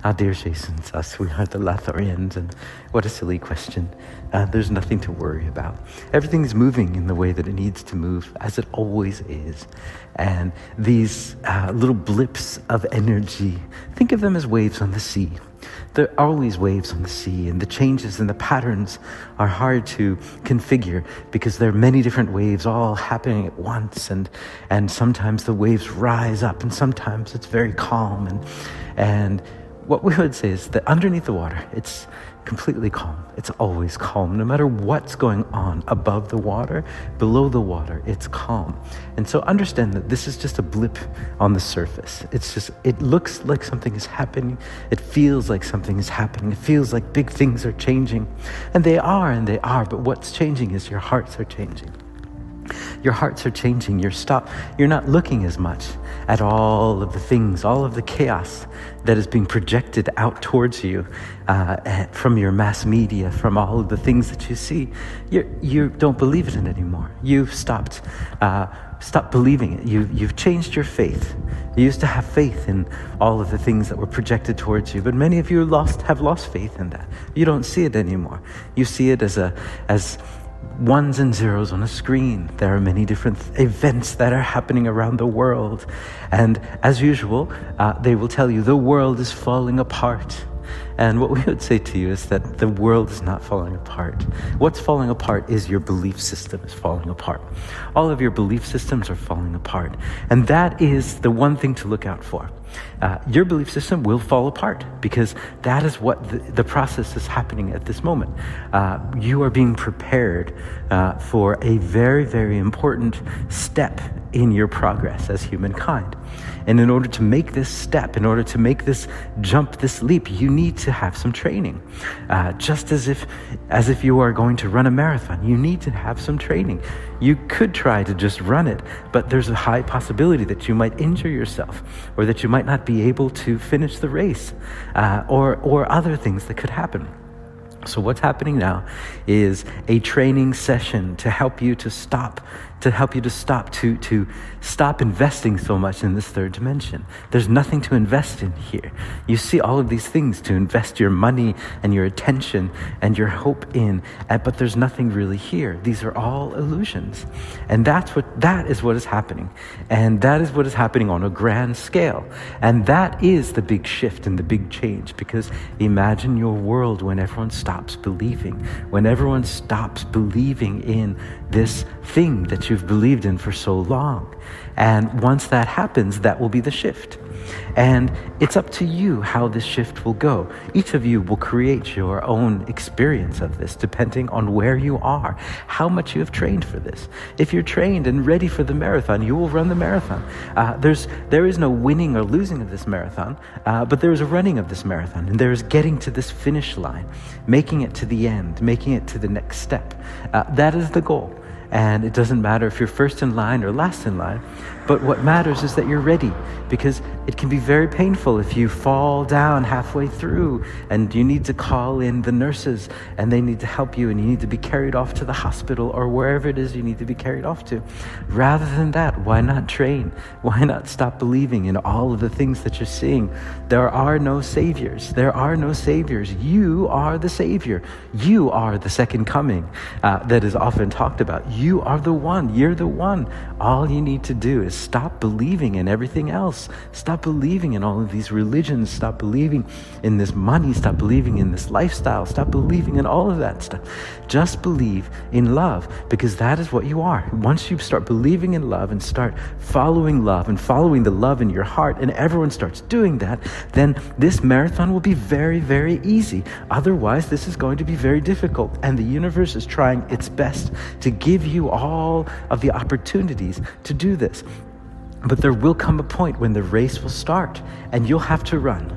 Dear Jason's, we are the Lathorians, and what a silly question. There's nothing to worry about. Everything's moving in the way that it needs to move, as it always is. And these little blips of energy, think of them as waves on the sea. There are always waves on the sea, and the changes and the patterns are hard to configure because there are many different waves all happening at once, and sometimes the waves rise up, and sometimes it's very calm, and what we would say is that underneath the water, it's completely calm. It's always calm. No matter what's going on above the water, below the water, it's calm. And so understand that this is just a blip on the surface. It looks like something is happening. It feels like something is happening. It feels like big things are changing. And they are. But what's changing is your hearts are changing. Your hearts are changing. You're not looking as much at all of the things, all of the chaos that is being projected out towards you from your mass media, from all of the things that you see. You don't believe it in anymore. You've stopped believing it. You've changed your faith. You used to have faith in all of the things that were projected towards you, but many of you have lost faith in that. You don't see it anymore. You see it as ones and zeros on a screen. There are many different events that are happening around the world. And as usual, they will tell you the world is falling apart. And what we would say to you is that the world is not falling apart. What's falling apart is your belief system is falling apart. All of your belief systems are falling apart. And that is the one thing to look out for. Your belief system will fall apart because that is what the process is happening at this moment. You are being prepared for a very, very important step in your progress as humankind. And in order to make this step, in order to make this jump, this leap, you need to have some training. Just as if you are going to run a marathon, you need to have some training. You could try to just run it, but there's a high possibility that you might injure yourself, or that you might not be able to finish the race, or other things that could happen. So what's happening now is a training session to help you to stop investing so much in this third dimension. There's nothing to invest in here. You see all of these things to invest your money and your attention and your hope in, but there's nothing really here. These are all illusions. And that is what is happening. And that is what is happening on a grand scale. And that is the big shift and the big change, because imagine your world when everyone stops believing, when everyone stops believing in this thing that you've believed in for so long. And once that happens, that will be the shift. And it's up to you how this shift will go. Each of you will create your own experience of this depending on where you are, how much you have trained for this. If you're trained and ready for the marathon, you will run the marathon. There is no winning or losing of this marathon, but there is a running of this marathon, and there is getting to this finish line, making it to the end, making it to the next step. That is the goal. And it doesn't matter if you're first in line or last in line, but what matters is that you're ready, because it can be very painful if you fall down halfway through and you need to call in the nurses and they need to help you and you need to be carried off to the hospital or wherever it is you need to be carried off to. Rather than that, why not train? Why not stop believing in all of the things that you're seeing? There are no saviors. There are no saviors. You are the savior. You are the second coming that is often talked about. You are the one. You're the one. All you need to do is stop believing in everything else. Stop believing in all of these religions. Stop believing in this money. Stop believing in this lifestyle. Stop believing in all of that stuff. Just believe in love, because that is what you are. Once you start believing in love and start following love and following the love in your heart, and everyone starts doing that, then this marathon will be very, very easy. Otherwise, this is going to be very difficult. And the universe is trying its best to give you all of the opportunities to do this. But there will come a point when the race will start and you'll have to run.